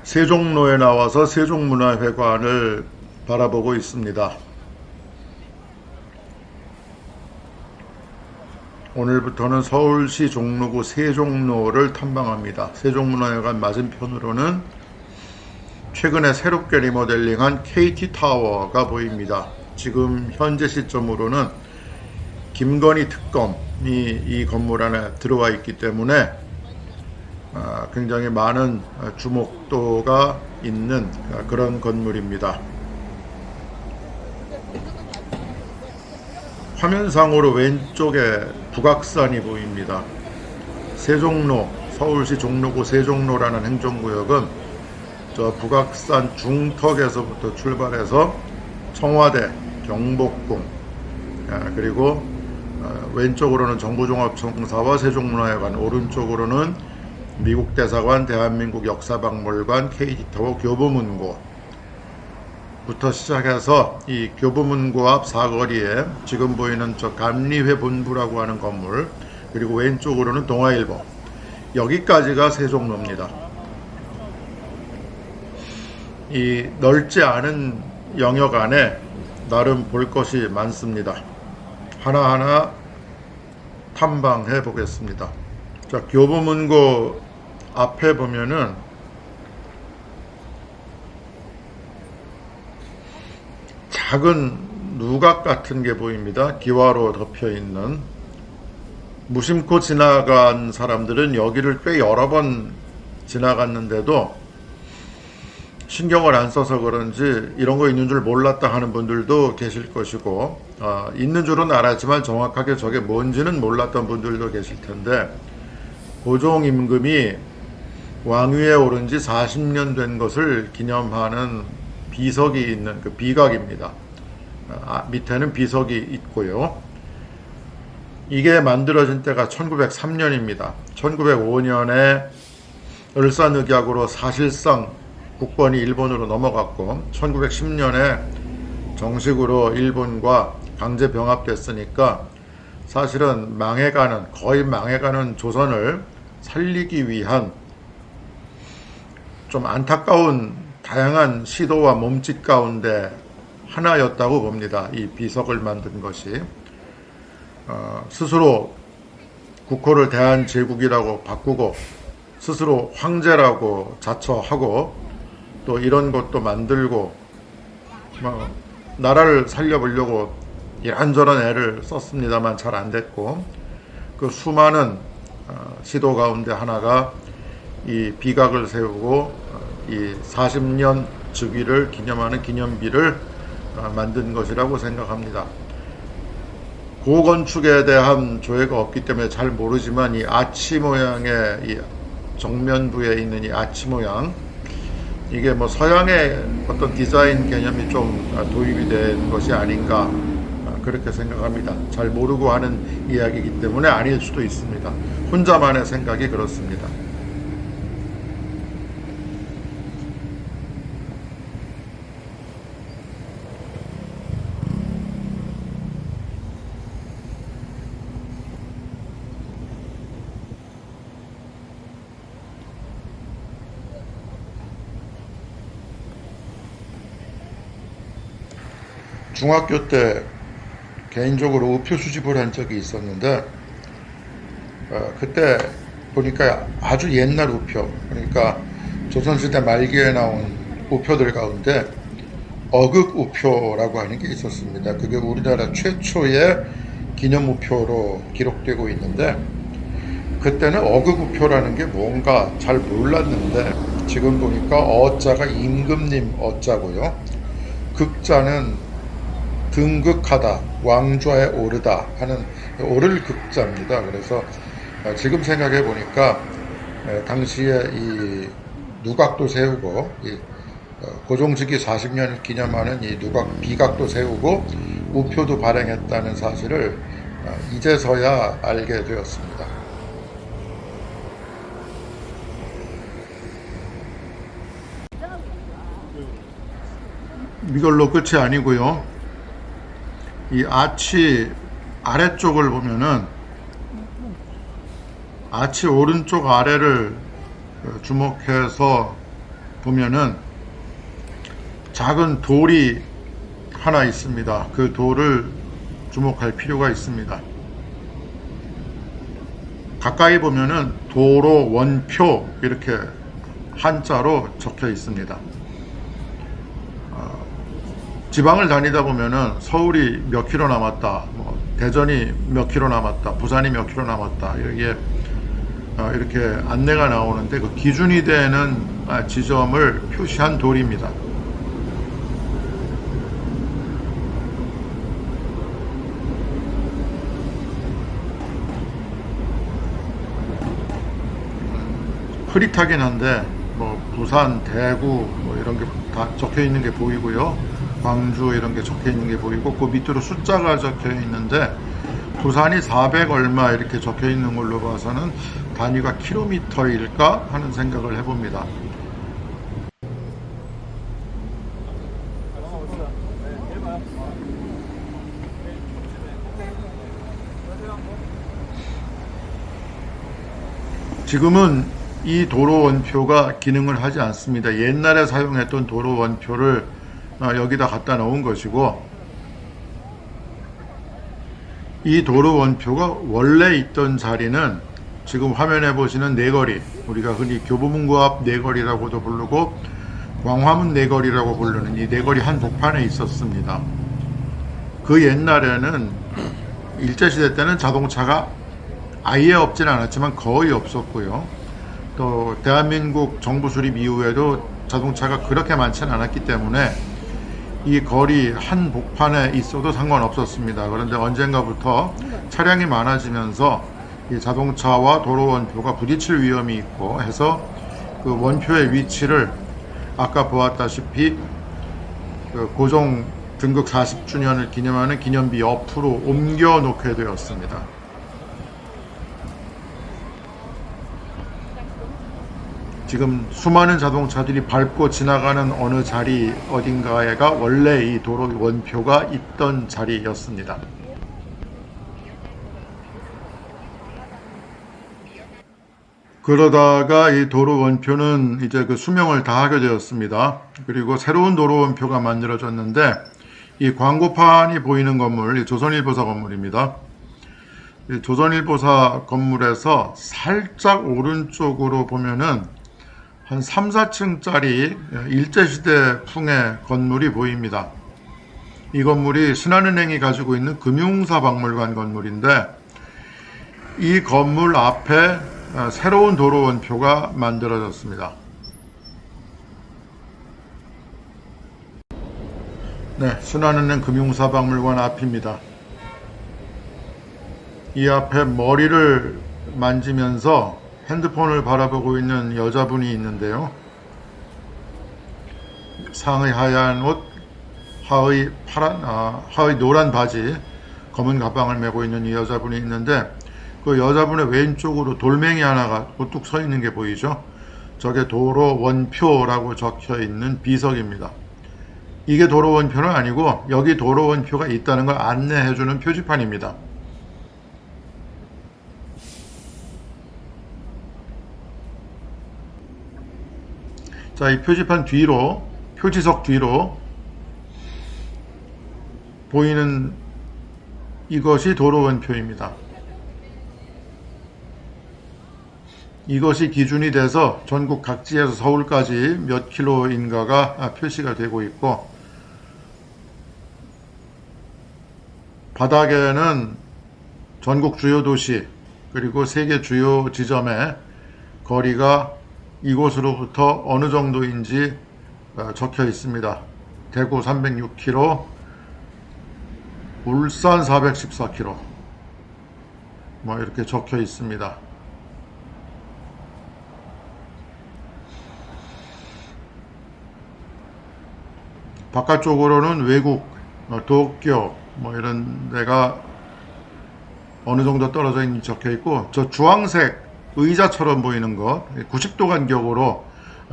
세종로에 나와서 세종문화회관을 바라보고 있습니다. 오늘부터는 서울시 종로구 세종로를 탐방합니다. 세종문화회관 맞은편으로는 최근에 새롭게 리모델링한 KT타워가 보입니다. 지금 현재 시점으로는 김건희 특검이 이 건물 안에 들어와 있기 때문에 굉장히 많은 주목도가 있는 그런 건물입니다. 화면상으로 왼쪽에 북악산이 보입니다. 세종로, 서울시 종로구 세종로라는 행정구역은 저 북악산 중턱에서부터 출발해서 청와대, 경복궁, 그리고 왼쪽으로는 정부종합청사와 세종문화회관, 오른쪽으로는 미국 대사관, 대한민국 역사박물관, KT타워, 교보문고 부터 시작해서 이 교보문고 앞 사거리에 지금 보이는 저 감리회 본부라고 하는 건물, 그리고 왼쪽으로는 동아일보, 여기까지가 세종로입니다. 이 넓지 않은 영역 안에 나름 볼 것이 많습니다. 하나하나 탐방해 보겠습니다. 자, 교보문고 앞에 보면은 작은 누각 같은 게 보입니다. 기와로 덮여 있는. 무심코 지나간 사람들은 여기를 꽤 여러 번 지나갔는데도 신경을 안 써서 그런지 이런 거 있는 줄 몰랐다 하는 분들도 계실 것이고, 있는 줄은 알았지만 정확하게 저게 뭔지는 몰랐던 분들도 계실 텐데, 고종 임금이 왕위에 오른 지 40년 된 것을 기념하는 비석이 있는 그 비각입니다. 밑에는 비석이 있고요. 이게 만들어진 때가 1903년입니다. 1905년에 을사늑약으로 사실상 국권이 일본으로 넘어갔고, 1910년에 정식으로 일본과 강제 병합됐으니까 사실은 거의 망해가는 조선을 살리기 위한 좀 안타까운 다양한 시도와 몸짓 가운데 하나였다고 봅니다. 이 비석을 만든 것이 스스로 국호를 대한제국이라고 바꾸고 스스로 황제라고 자처하고 또 이런 것도 만들고 나라를 살려보려고 이런저런 애를 썼습니다만 잘 안 됐고, 그 수많은 시도 가운데 하나가 이 비각을 세우고 이 40년 즉위를 기념하는 기념비를 만든 것이라고 생각합니다. 고건축에 대한 조회가 없기 때문에 잘 모르지만 이 아치 모양의 이 정면부에 있는 이 아치 모양, 이게 뭐 서양의 어떤 디자인 개념이 좀 도입이 된 것이 아닌가 그렇게 생각합니다. 잘 모르고 하는 이야기이기 때문에 아닐 수도 있습니다. 혼자만의 생각이 그렇습니다. 중학교 때 개인적으로 우표 수집을 한 적이 있었는데, 그때 보니까 아주 옛날 우표, 그러니까 조선시대 말기에 나온 우표들 가운데 어극 우표라고 하는 게 있었습니다. 그게 우리나라 최초의 기념 우표로 기록되고 있는데, 그때는 어극 우표라는 게 뭔가 잘 몰랐는데 지금 보니까 어자가 임금님 어자고요. 극자는 등극하다, 왕좌에 오르다 하는 오를 극자입니다. 그래서 지금 생각해 보니까 당시에 이 누각도 세우고 고종직위 40년을 기념하는 이 비각도 세우고 우표도 발행했다는 사실을 이제서야 알게 되었습니다. 이걸로 끝이 아니고요. 이 아치 아래쪽을 보면은 아치 오른쪽 아래를 주목해서 보면은 작은 돌이 하나 있습니다. 그 돌을 주목할 필요가 있습니다. 가까이 보면은 도로 원표 이렇게 한자로 적혀 있습니다. 지방을 다니다 보면은 서울이 몇 킬로 남았다, 뭐 대전이 몇 킬로 남았다, 부산이 몇 킬로 남았다, 이렇게 안내가 나오는데 그 기준이 되는 지점을 표시한 돌입니다. 흐릿하긴 한데 뭐 부산, 대구 뭐 이런 게 다 적혀 있는 게 보이고요. 광주 이런 게 적혀 있는 게 보이고 그 밑으로 숫자가 적혀 있는데 부산이 400 얼마 이렇게 적혀 있는 걸로 봐서는 단위가 킬로미터일까 하는 생각을 해봅니다. 지금은 이 도로 원표가 기능을 하지 않습니다. 옛날에 사용했던 도로 원표를 여기다 갖다 놓은 것이고, 이 도로 원표가 원래 있던 자리는 지금 화면에 보시는 내거리, 우리가 흔히 교보문고 앞 내거리라고도 부르고 광화문 내거리라고 부르는 이 내거리 한복판에 있었습니다. 그 옛날에는 일제시대 때는 자동차가 아예 없지는 않았지만 거의 없었고요. 또 대한민국 정부 수립 이후에도 자동차가 그렇게 많지는 않았기 때문에 이 거리 한복판에 있어도 상관없었습니다. 그런데 언젠가부터 차량이 많아지면서 이 자동차와 도로 원표가 부딪힐 위험이 있고 해서 그 원표의 위치를 아까 보았다시피 그 고종 등극 40주년을 기념하는 기념비 옆으로 옮겨 놓게 되었습니다. 지금 수많은 자동차들이 밟고 지나가는 어느 자리 어딘가에가 원래 이 도로 원표가 있던 자리였습니다. 그러다가 이 도로 원표는 이제 그 수명을 다하게 되었습니다. 그리고 새로운 도로 원표가 만들어졌는데 이 광고판이 보이는 건물, 이 조선일보사 건물입니다. 이 조선일보사 건물에서 살짝 오른쪽으로 보면은 한 3, 4층짜리 일제시대 풍의 건물이 보입니다. 이 건물이 신한은행이 가지고 있는 금융사박물관 건물인데 이 건물 앞에 새로운 도로 원표가 만들어졌습니다. 네, 신한은행 금융사박물관 앞입니다. 이 앞에 머리를 만지면서 핸드폰을 바라보고 있는 여자분이 있는데요. 상의 하얀 옷, 하의 노란 바지, 검은 가방을 메고 있는 이 여자분이 있는데 그 여자분의 왼쪽으로 돌멩이 하나가 우뚝 서 있는 게 보이죠? 저게 도로 원표라고 적혀 있는 비석입니다. 이게 도로 원표는 아니고 여기 도로 원표가 있다는 걸 안내해주는 표지판입니다. 자, 이 표지판 뒤로, 표지석 뒤로 보이는 이것이 도로 원표입니다. 이것이 기준이 돼서 전국 각지에서 서울까지 몇 킬로인가가 표시가 되고 있고, 바닥에는 전국 주요 도시 그리고 세계 주요 지점의 거리가 이곳으로부터 어느 정도인지 적혀 있습니다. 대구 306km, 울산 414km 뭐 이렇게 적혀 있습니다. 바깥쪽으로는 외국, 도쿄 뭐 이런 데가 어느 정도 떨어져 있는지 적혀 있고, 저 주황색 의자처럼 보이는 것 90도 간격으로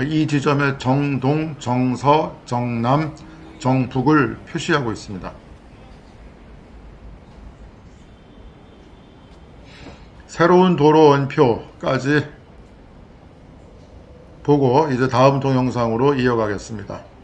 이 지점의 정동, 정서, 정남, 정북을 표시하고 있습니다. 새로운 도로 원표까지 보고 이제 다음 동영상으로 이어가겠습니다.